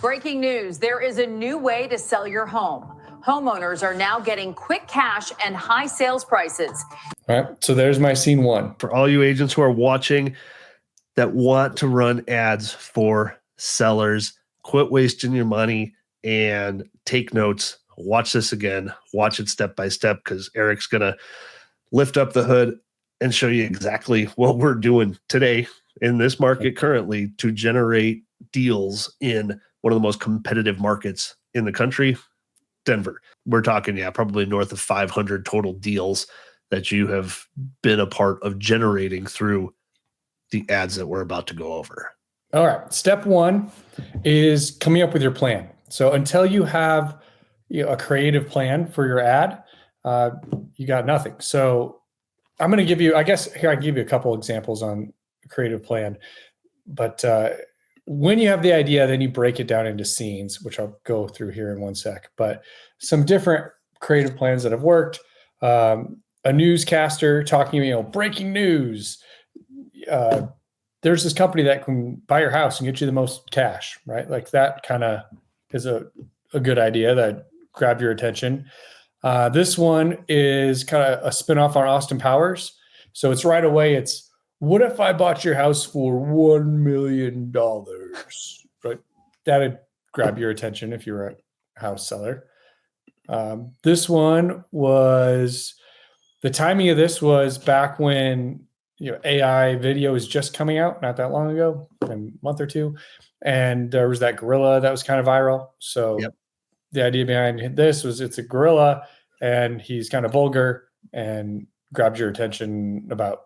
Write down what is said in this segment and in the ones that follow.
Breaking news, there is a new way to sell your home. Homeowners are now getting quick cash and high sales prices. All right, so there's my scene one. For all you agents who are watching that want to run ads for sellers, quit wasting your money and take notes. Watch this again. Watch it step by step, because Eric's going to lift up the hood and show you exactly what we're doing today in this market currently to generate deals in one of the most competitive markets in the country, Denver. We're talking, probably north of 500 total deals that you have been a part of generating through the ads that we're about to go over. All right. Step one is coming up with your plan. So until you have a creative plan for your ad, you got nothing. So I'm going to give you, I can give you a couple examples on a creative plan. But when you have the idea, then you break it down into scenes, which I'll go through here in one sec. But some different creative plans that have worked. A newscaster talking, breaking news. There's this company that can buy your house and get you the most cash, right? Like that kind of is a good idea that grabbed your attention. This one is kind of a spinoff on Austin Powers. So it's right away. It's, what if I bought your house for $1 million? Right? That'd grab your attention if you're a house seller. This one was, the timing of this was back when AI video is just coming out, not that long ago, a month or two. And there was that gorilla that was kind of viral. So the idea behind this was, it's a gorilla and he's kind of vulgar and grabs your attention about,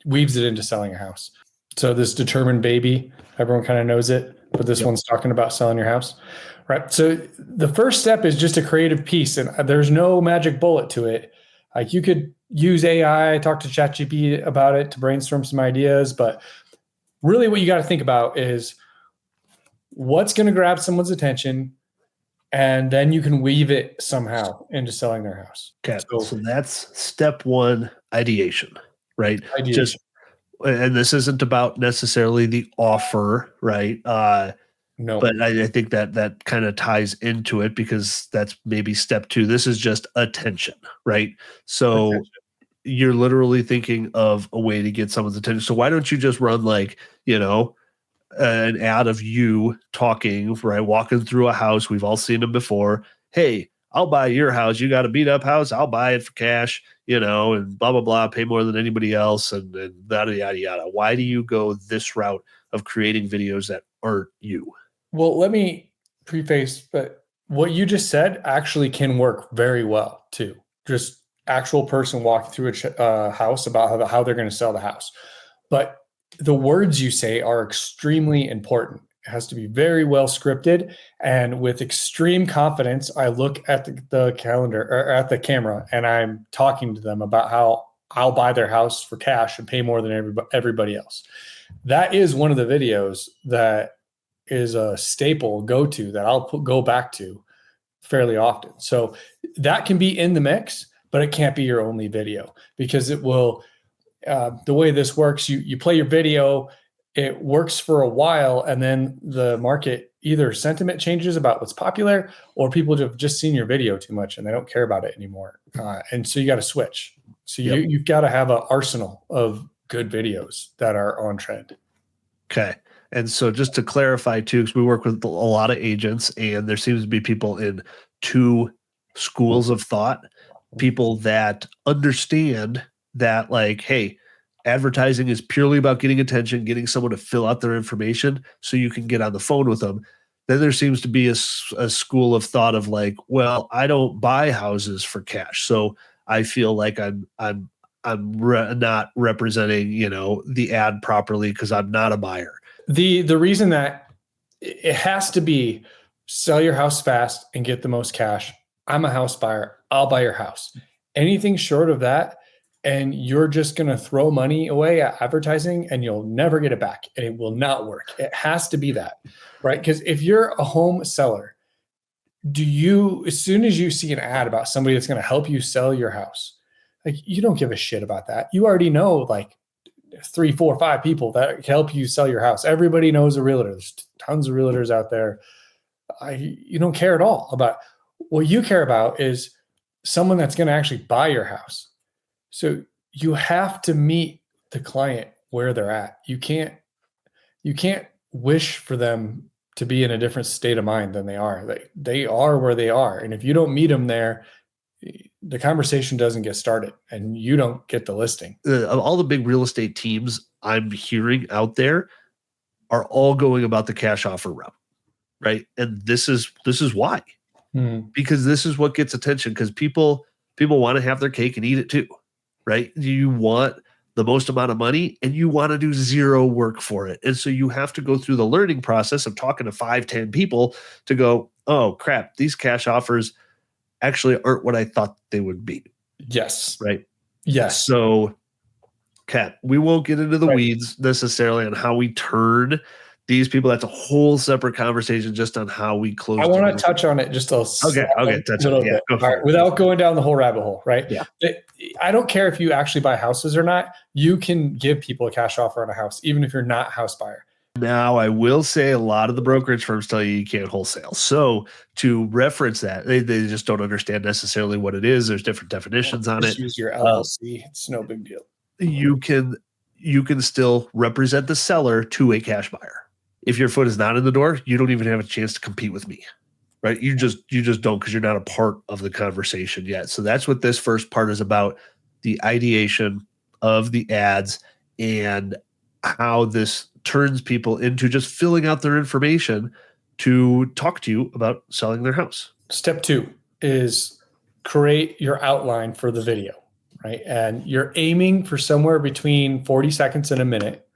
weaves it into selling a house. So this Determined Baby, everyone kind of knows it, but this one's talking about selling your house, right? So the first step is just a creative piece, and there's no magic bullet to it. Like you could use AI, talk to ChatGPT about it to brainstorm some ideas, but really what you got to think about is what's going to grab someone's attention, and then you can weave it somehow into selling their house. Okay, so that's step one, ideation, right? Ideation. And this isn't about necessarily the offer, right? No. But I think that kind of ties into it, because that's maybe step two. This is just attention, right? So you're literally thinking of a way to get someone's attention. So why don't you just run an ad of you talking, right? Walking through a house. We've all seen them before. Hey, I'll buy your house. You got a beat up house. I'll buy it for cash, and blah, blah, blah, pay more than anybody else. And yada, yada, yada. Why do you go this route of creating videos that aren't you? Well, let me preface, but what you just said actually can work very well too. Just actual person walking through a house about how they're going to sell the house. But the words you say are extremely important. It has to be very well scripted, and with extreme confidence, I look at the calendar or at the camera and I'm talking to them about how I'll buy their house for cash and pay more than everybody else. That is one of the videos that is a staple go-to that I'll go back to fairly often. So that can be in the mix, but it can't be your only video, because it will, the way this works, you play your video, it works for a while, and then the market, either sentiment changes about what's popular, or people have just seen your video too much and they don't care about it anymore. And so you got to switch. So you've got to have an arsenal of good videos that are on trend. Okay. And so just to clarify too, because we work with a lot of agents, and there seems to be people in two schools of thought, people that understand that, like, hey, advertising is purely about getting attention, getting someone to fill out their information so you can get on the phone with them. Then there seems to be a school of thought of like, well, I don't buy houses for cash, so I feel like I'm not representing, the ad properly because I'm not a buyer. The reason that it has to be sell your house fast and get the most cash. I'm a house buyer. I'll buy your house. Anything short of that, and you're just going to throw money away at advertising and you'll never get it back, and it will not work. It has to be that, right? Because if you're a home seller, as soon as you see an ad about somebody that's going to help you sell your house, like, you don't give a shit about that. You already know like 3, 4, 5 people that can help you sell your house. Everybody knows a realtor. There's tons of realtors out there. You don't care at all about what you care about is someone that's going to actually buy your house. So you have to meet the client where they're at. You can't wish for them to be in a different state of mind than they are. They are where they are. And if you don't meet them there, the conversation doesn't get started and you don't get the listing. All the big real estate teams I'm hearing out there are all going about the cash offer route, right? And this is why. Because this is what gets attention, because people want to have their cake and eat it too, right? You want the most amount of money and you want to do zero work for it. And so you have to go through the learning process of talking to 5-10 people to go, oh crap, these cash offers actually aren't what I thought they would be. Yes. Right. Yes. So Kat, we won't get into the weeds necessarily on how we turn these people. That's a whole separate conversation just on how we close. I want to touch on it just a little bit. All right, without going down the whole rabbit hole, right? Yeah. I don't care if you actually buy houses or not. You can give people a cash offer on a house, even if you're not a house buyer. Now, I will say a lot of the brokerage firms tell you can't wholesale. So to reference that, they just don't understand necessarily what it is. There's different definitions on it. Use your LLC. It's no big deal. You can still represent the seller to a cash buyer. If your foot is not in the door, you don't even have a chance to compete with me, right? You just don't, because you're not a part of the conversation yet. So that's what this first part is about, the ideation of the ads and how this turns people into just filling out their information to talk to you about selling their house. Step 2 is create your outline for the video, right? And you're aiming for somewhere between 40 seconds and a minute.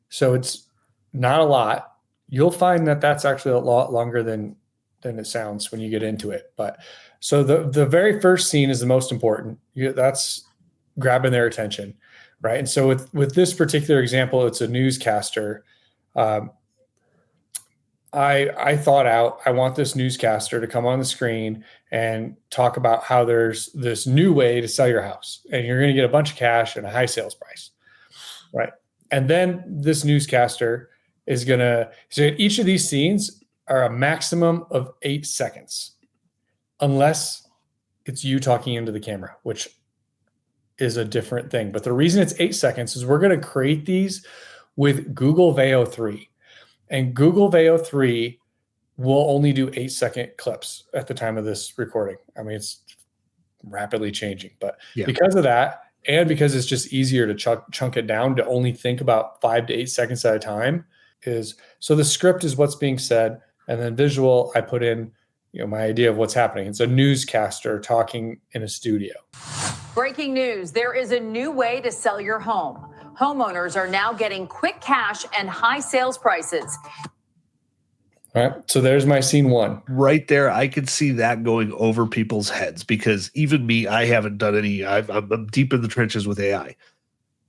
So it's not a lot. You'll find that that's actually a lot longer than it sounds when you get into it. But so the very first scene is the most important. That's grabbing their attention, right? And so with this particular example, it's a newscaster. I thought out, I want this newscaster to come on the screen and talk about how there's this new way to sell your house and you're going to get a bunch of cash and a high sales price, right? And then this newscaster is going to, so each of these scenes are a maximum of 8 seconds, unless it's you talking into the camera, which is a different thing. But the reason it's 8 seconds is we're going to create these with Google Veo 3. And Google Veo 3 will only do 8-second clips at the time of this recording. I mean, it's rapidly changing, but because of that, and because it's just easier to chunk it down to only think about 5 to 8 seconds at a time, so the script is what's being said, and then visual, I put in, my idea of what's happening. It's a newscaster talking in a studio. Breaking news, there is a new way to sell your home. Homeowners are now getting quick cash and high sales prices. All right, so there's my scene 1. Right there, I could see that going over people's heads, because even me, I haven't done any, I'm deep in the trenches with AI.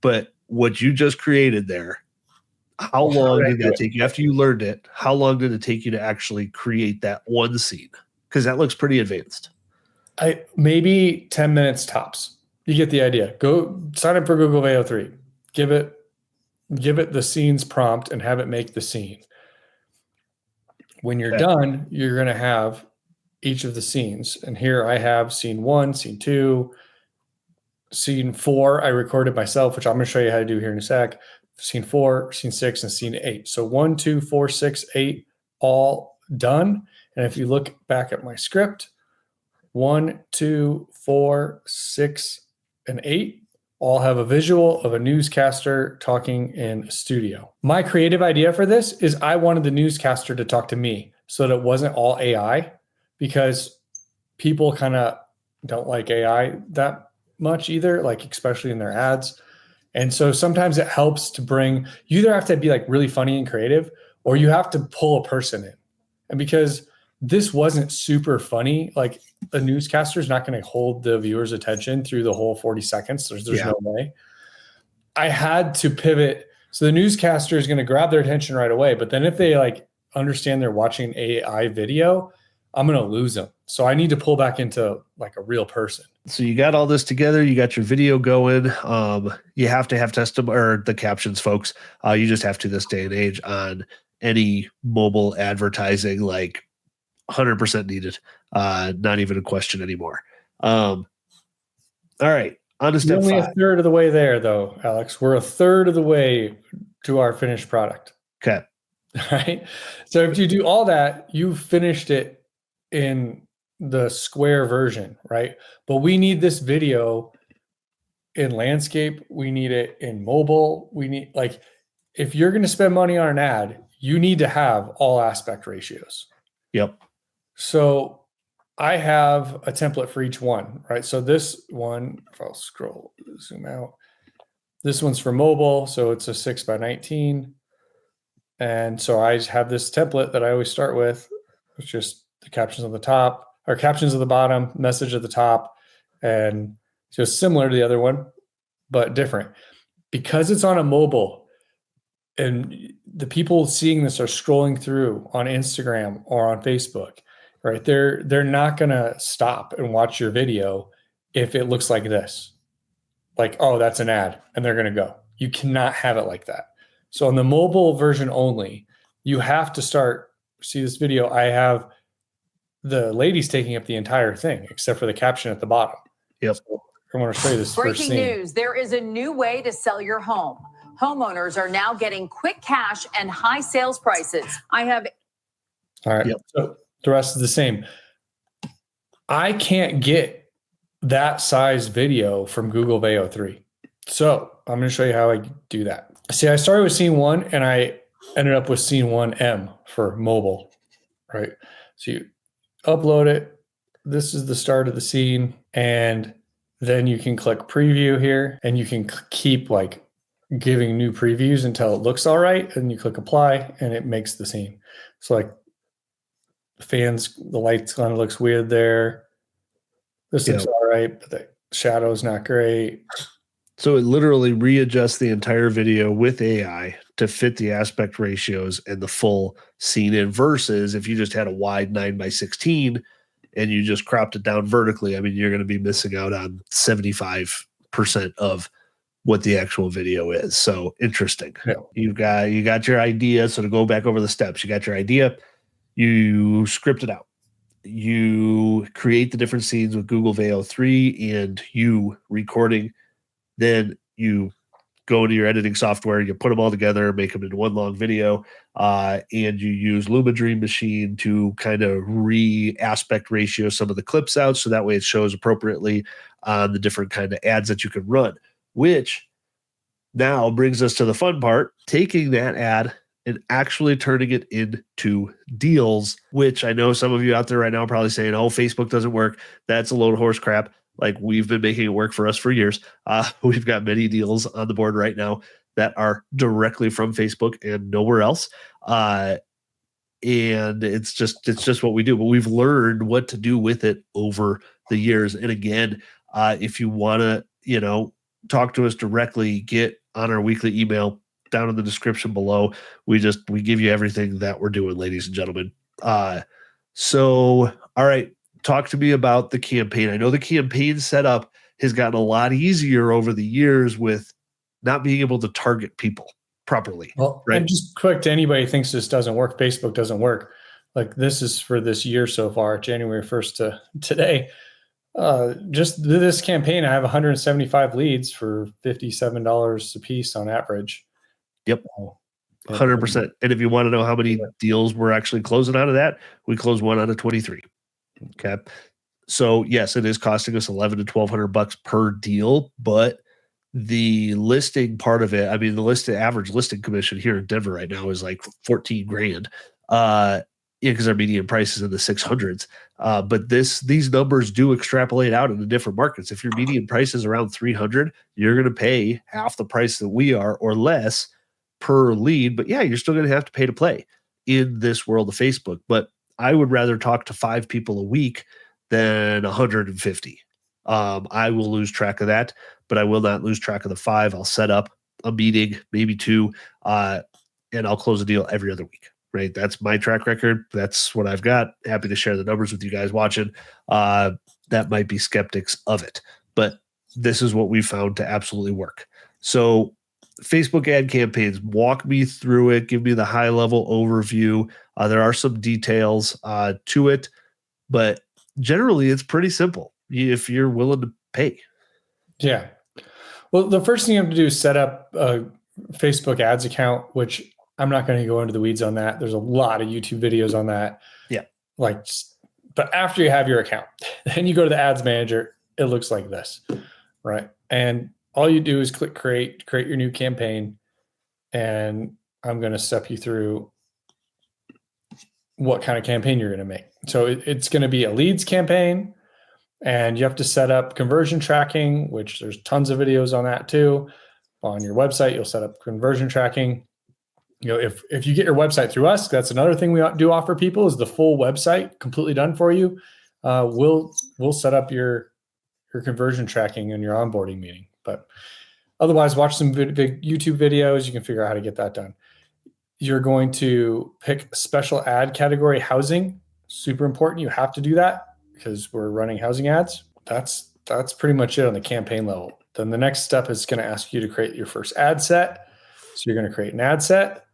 But what you just created there, how long did that take you? After you learned it, how long did it take you to actually create that one scene? Because that looks pretty advanced. Maybe 10 minutes tops. You get the idea. Go sign up for Google Veo 3. Give it the scenes prompt and have it make the scene. When you're done, you're going to have each of the scenes. And here I have scene 1, scene 2, scene 4. I recorded myself, which I'm going to show you how to do here in a sec. Scene 4, scene 6, and scene 8. So 1, 2, 4, 6, 8, all done. And if you look back at my script, 1, 2, 4, 6, and 8 all have a visual of a newscaster talking in a studio. My creative idea for this is I wanted the newscaster to talk to me so that it wasn't all AI, because people kind of don't like AI that much either, like especially in their ads. And so sometimes it helps to bring, you either have to be like really funny and creative, or you have to pull a person in. And because this wasn't super funny, like a newscaster is not going to hold the viewer's attention through the whole 40 seconds. There's no way. I had to pivot. So the newscaster is going to grab their attention right away. But then if they like understand they're watching AI video, I'm going to lose them. So I need to pull back into like a real person. So you got all this together. You got your video going. You have to have the captions, folks. You just have to this day and age on any mobile advertising, like 100% needed. Not even a question anymore. All right. On to We're step only 5. a third of the way there, though, Alex. We're a third of the way to our finished product. Okay. Right. So if you do all that, you finished it in the square version, right? But we need this video in landscape. We need it in mobile. We need, like, if you're going to spend money on an ad, you need to have all aspect ratios. Yep. So I have a template for each one, right? So this one, if I'll zoom out, this one's for mobile. So it's a 6x19. And so I have this template that I always start with. It's just the captions on the top, or captions at the bottom, message at the top, and just similar to the other one, but different. Because it's on a mobile and the people seeing this are scrolling through on Instagram or on Facebook, right? They're not gonna stop and watch your video if it looks like this. Like, oh, that's an ad, and they're gonna go. You cannot have it like that. So on the mobile version only, you have to see this video. I have the ladies taking up the entire thing, except for the caption at the bottom. Yep. So I want to show you this first Breaking scene. news, there is a new way to sell your home. Homeowners are now getting quick cash and high sales prices. I have. All right. Yep. So the rest is the same. I can't get that size video from Google Veo 3. So I'm going to show you how I do that. See, I started with scene 1 and I ended up with scene 1M for mobile, right? So you upload it. This is the start of the scene. And then you can click preview here and you can keep like giving new previews until it looks all right. And you click apply and it makes the scene. So like the lights kind of looks weird there. This looks all right, but the shadow's not great. So it literally readjusts the entire video with AI to fit the aspect ratios and the full scene in, versus if you just had a wide 9x16 and you just cropped it down vertically. I mean, you're going to be missing out on 75% of what the actual video is. So interesting. Yeah. You got your idea. So to go back over the steps, you got your idea, you script it out. You create the different scenes with Google Veo 3 and you recording. Then you go into your editing software, you put them all together, make them into one long video, and you use Lumadream Machine to kind of re-aspect ratio some of the clips out so that way it shows appropriately on the different kind of ads that you can run, which now brings us to the fun part, taking that ad and actually turning it into deals, which I know some of you out there right now are probably saying, oh, Facebook doesn't work. That's a load of horse crap. Like, we've been making it work for us for years. We've got many deals on the board right now that are directly from Facebook and nowhere else. And it's just what we do. But we've learned what to do with it over the years. And again, if you want to, talk to us directly, get on our weekly email down in the description below. We give you everything that we're doing, ladies and gentlemen. So, all right. Talk to me about the campaign. I know the campaign setup has gotten a lot easier over the years with not being able to target people properly. Well, right? And just quick to anybody who thinks this doesn't work, Facebook doesn't work. Like, this is for this year so far, January 1st to today. Just this campaign, I have 175 leads for $57 a piece on average. Yep. 100%. And if you want to know how many deals we're actually closing out of that, we close 1 out of 23. Okay. So yes, it is costing us $1,100 to $1,200 per deal, but the listing part of it, I mean, the average listing commission here in Denver right now is like 14 grand. Because our median price is in the 600s. But these numbers do extrapolate out into different markets. If your median price is around 300, you're going to pay half the price that we are or less per lead. But yeah, you're still going to have to pay to play in this world of Facebook. But I would rather talk to 5 people a week than 150. I will lose track of that, but I will not lose track of the 5. I'll set up a meeting, maybe 2, and I'll close a deal every other week. Right. That's my track record. That's what I've got. Happy to share the numbers with you guys watching. That might be skeptics of it, but this is what we found to absolutely work. So Facebook ad campaigns, walk me through it. Give me the high level overview. There are some details to it, but generally it's pretty simple if you're willing to pay. Yeah. Well, the first thing you have to do is set up a Facebook ads account, which I'm not going to go into the weeds on that. There's a lot of YouTube videos on that. Yeah. But after you have your account, then you go to the ads manager. It looks like this, right? And all you do is click create your new campaign. And I'm going to step you through what kind of campaign you're going to make. So it's going to be a leads campaign, and you have to set up conversion tracking, which there's tons of videos on that too. On your website, you'll set up conversion tracking. If you get your website through us, that's another thing we do offer people is the full website completely done for you. We'll set up your conversion tracking in your onboarding meeting. But otherwise, watch some big YouTube videos. You can figure out how to get that done. You're going to pick a special ad category, housing. Super important. You have to do that because we're running housing ads. That's pretty much it on the campaign level. Then the next step is going to ask you to create your first ad set. So you're going to create an ad set,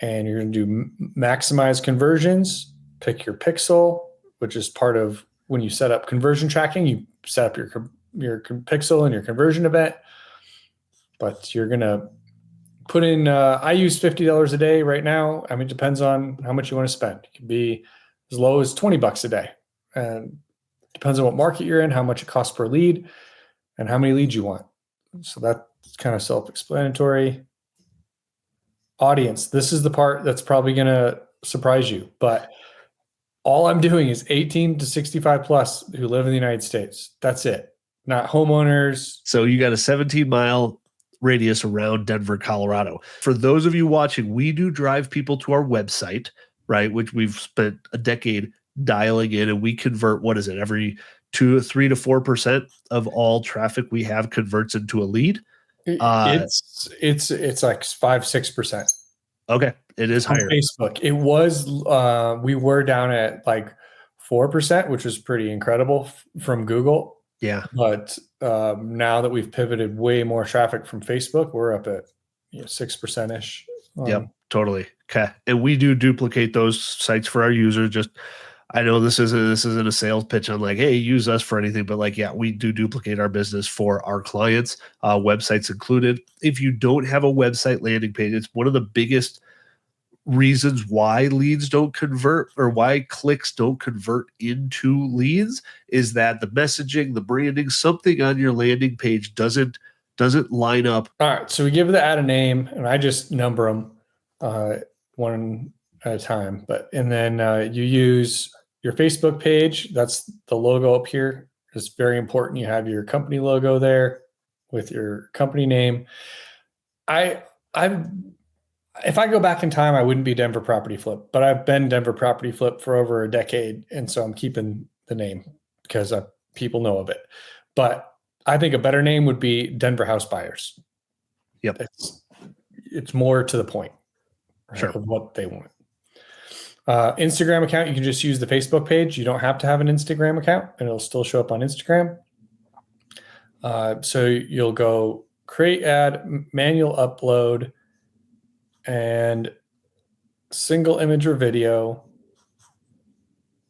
and you're going to do maximize conversions. Pick your pixel, which is part of when you set up conversion tracking. You set up your pixel and your conversion event. But you're going to put in, I use $50 a day right now. I mean, it depends on how much you want to spend. It can be as low as $20 a day. And depends on what market you're in, how much it costs per lead, and how many leads you want. So that's kind of self-explanatory. Audience, this is the part that's probably going to surprise you. But all I'm doing is 18 to 65 plus who live in the United States. That's it. Not homeowners. So you got a 17-mile radius around Denver, Colorado. For those of you watching, we do drive people to our website, right? Which we've spent a decade dialing in, and we convert, what is it? Every 3 to 4% of all traffic we have converts into a lead. It's like 5-6%. Okay. It is on higher. Facebook. It was, we were down at like 4%, which was pretty incredible from Google. Yeah. But now that we've pivoted way more traffic from Facebook, we're up at 6% ish. Yep, totally. Okay. And we do duplicate those sites for our users. Just, I know this isn't a sales pitch on like, hey, use us for anything, but like, yeah, we do duplicate our business for our clients, websites included. If you don't have a website landing page, it's one of the biggest reasons why leads don't convert, or why clicks don't convert into leads, is that the messaging, the branding, something on your landing page doesn't line up. All right. So we give the ad a name, and I just number them one at a time. And then you use your Facebook page. That's the logo up here. It's very important. You have your company logo there with your company name. If I go back in time, I wouldn't be Denver Property Flip, but I've been Denver Property Flip for over a decade. And so I'm keeping the name because people know of it. But I think a better name would be Denver House Buyers. Yep. It's more to the point, right, sure, of what they want. Instagram account, you can just use the Facebook page. You don't have to have an Instagram account, and it'll still show up on Instagram. So you'll go create ad, manual upload, and single image or video.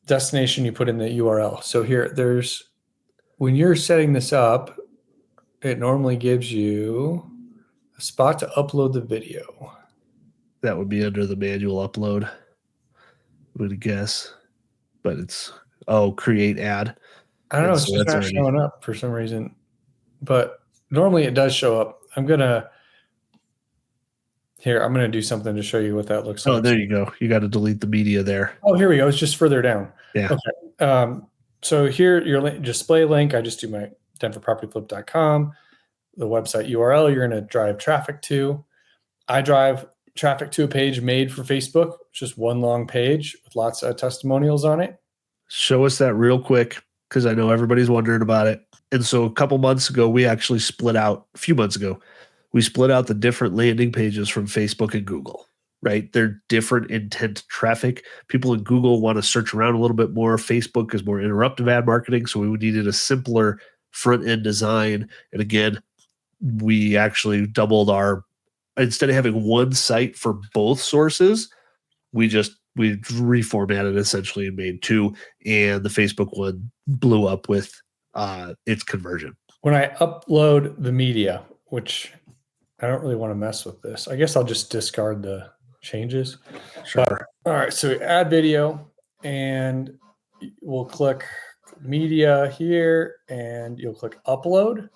Destination, you put in the URL. So here, when you're setting this up, it normally gives you a spot to upload the video. That would be under the manual upload, would guess. But it's, create ad. I don't know, it's just not showing up for some reason. But normally it does show up. I'm going to do something to show you what that looks like. Oh, there you go. You got to delete the media there. Oh, here we go. It's just further down. Yeah. Okay. So here, your display link, I just do my denverpropertyflip.com, the website URL you're going to drive traffic to. I drive traffic to a page made for Facebook. It's just one long page with lots of testimonials on it. Show us that real quick, because I know everybody's wondering about it. And so a few months ago, we split out the different landing pages from Facebook and Google, right? They're different intent traffic. People in Google want to search around a little bit more. Facebook is more interruptive ad marketing. So we needed a simpler front end design. And again, we actually doubled instead of having one site for both sources, we just we reformatted essentially and made 2, and the Facebook one blew up with its conversion. When I upload the media, which I don't really want to mess with this, I guess I'll just discard the changes. Sure. But, all right, so add video, and we'll click media here, and you'll click upload.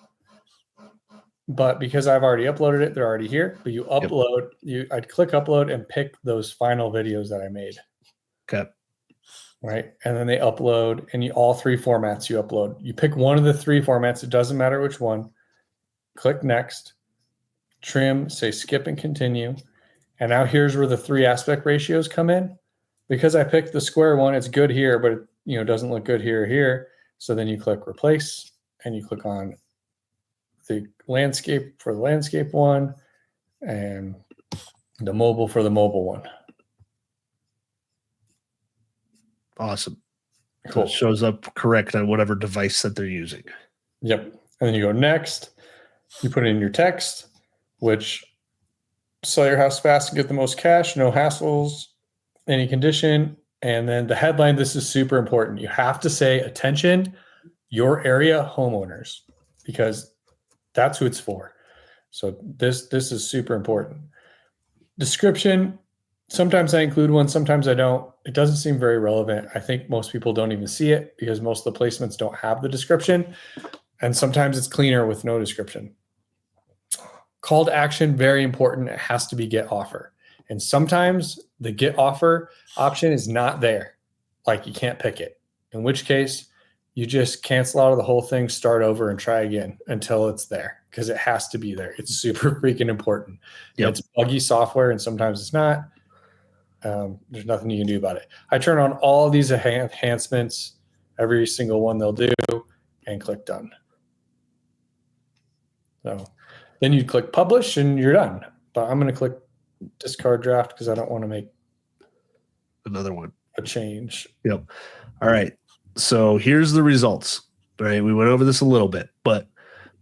But because I've already uploaded it, they're already here. But you upload, I'd click upload and pick those final videos that I made. Okay. Right. And then they upload, and all 3 formats you upload. You pick one of the 3 formats. It doesn't matter which one. Click next, trim, say skip and continue. And now here's where the 3 aspect ratios come in. Because I picked the square one, it's good here, but it doesn't look good here or here. So then you click replace, and you click on the landscape for the landscape one, and the mobile for the mobile one. Awesome. Cool. So it shows up correct on whatever device that they're using. Yep. And then you go next. You put in your text, which sell your house fast and get the most cash, no hassles, any condition. And then the headline, this is super important. You have to say, attention, your area homeowners, because that's who it's for. So this is super important. Description, sometimes I include one, sometimes I don't. It doesn't seem very relevant. I think most people don't even see it because most of the placements don't have the description. And sometimes it's cleaner with no description. Call to action, very important. It has to be get offer. And sometimes the get offer option is not there. Like you can't pick it. In which case, you just cancel out of the whole thing, start over, and try again until it's there, because it has to be there. It's super freaking important. Yep. It's buggy software, and sometimes it's not. There's nothing you can do about it. I turn on all these enhancements, every single one they'll do, and click done. So then you click publish, and you're done. But I'm going to click discard draft because I don't want to make another one. A change. Yep. All right. So here's the results. All right. We went over this a little bit, but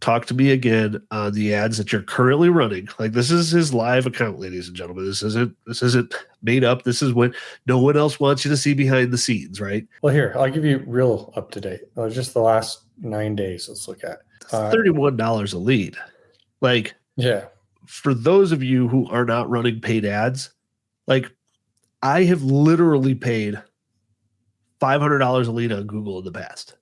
talk to me again on the ads that you're currently running. Like, this is his live account, ladies and gentlemen. This isn't made up. This is what no one else wants you to see behind the scenes, right? Well, here, I'll give you real up to date. Just the last 9 days. Let's look at $31 a lead. Like, yeah. For those of you who are not running paid ads, like, I have literally paid $500 a lead on Google in the past.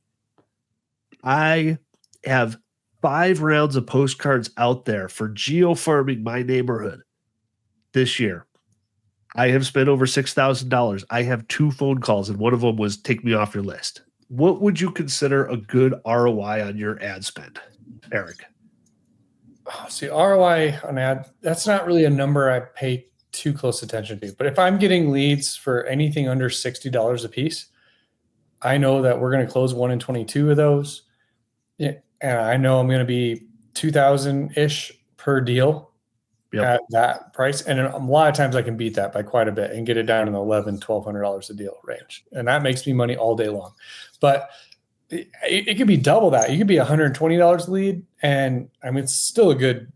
I have 5 rounds of postcards out there for geo-farming my neighborhood this year. I have spent over $6,000. I have 2 phone calls, and one of them was take me off your list. What would you consider a good ROI on your ad spend, Eric? See, ROI on ad, that's not really a number I pay too close attention to. But if I'm getting leads for anything under $60 a piece, I know that we're going to close 1 in 22 of those. Yeah, and I know I'm going to be 2,000-ish per deal at that price. And a lot of times I can beat that by quite a bit and get it down in the $1,100, $1,200 a deal range. And that makes me money all day long. But it could be double that. You could be $120 lead. And I mean, it's still a good,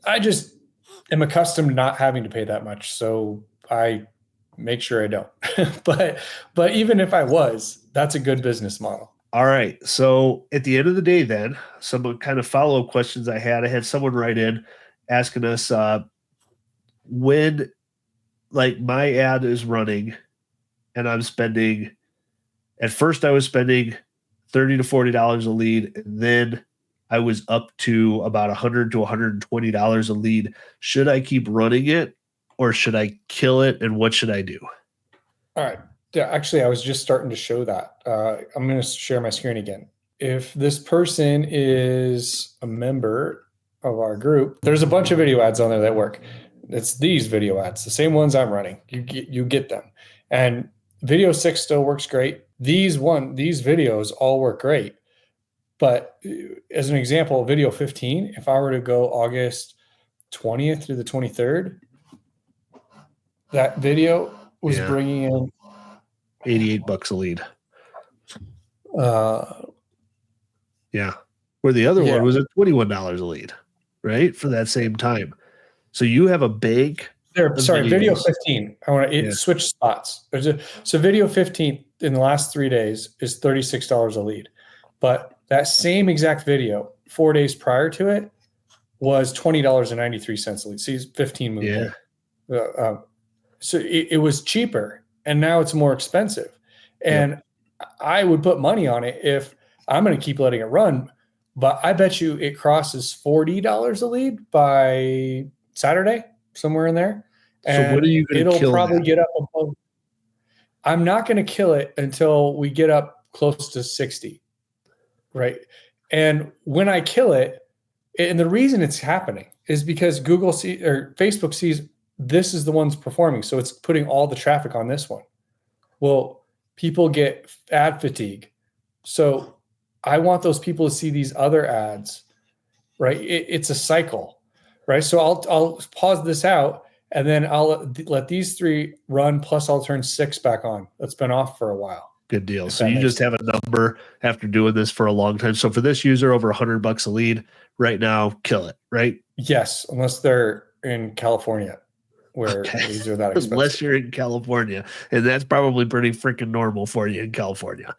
I just am accustomed to not having to pay that much. So I make sure I don't. but even if I was, that's a good business model. All right. So at the end of the day, then, some kind of follow-up questions I had someone write in asking us when, like, my ad is running and I'm spending, at first I was spending $30 to $40 a lead, and then I was up to about $100 to $120 a lead. Should I keep running it, or should I kill it, and what should I do? All right. Yeah, actually, I was just starting to show that. I'm going to share my screen again. If this person is a member of our group, there's a bunch of video ads on there that work. It's these video ads, the same ones I'm running. You get them. And video 6 still works great. These videos all work great. But as an example, video 15, if I were to go August 20th through the 23rd, that video was bringing in $88 a lead. Where the other one was at $21 a lead, right? For that same time. So you have a bank There, The sorry, video videos. 15. I want to switch spots. So video 15 in the last 3 days is $36 a lead. But that same exact video 4 days prior to it was $20.93 a lead. See, 15 moved Yeah. more. So it was cheaper, and now it's more expensive. And I would put money on it if I'm going to keep letting it run. But I bet you it crosses $40 a lead by Saturday, somewhere in there. So what are And you going to it'll kill probably that? get up above. I'm not going to kill it until we get up close to 60. Right. And when I kill it, and the reason it's happening is because Google or Facebook sees this is the one's performing. So it's putting all the traffic on this one. Well, people get ad fatigue. So I want those people to see these other ads, right? It's a cycle, right? So I'll pause this out, and then I'll let these 3 run, plus I'll turn 6 back on. That's been off for a while. Good deal. So you just have a number after doing this for a long time. So for this user, over $100 a lead right now, kill it, right? Yes, unless they're in California, where these are that expensive. Unless you're in California, and that's probably pretty freaking normal for you in California.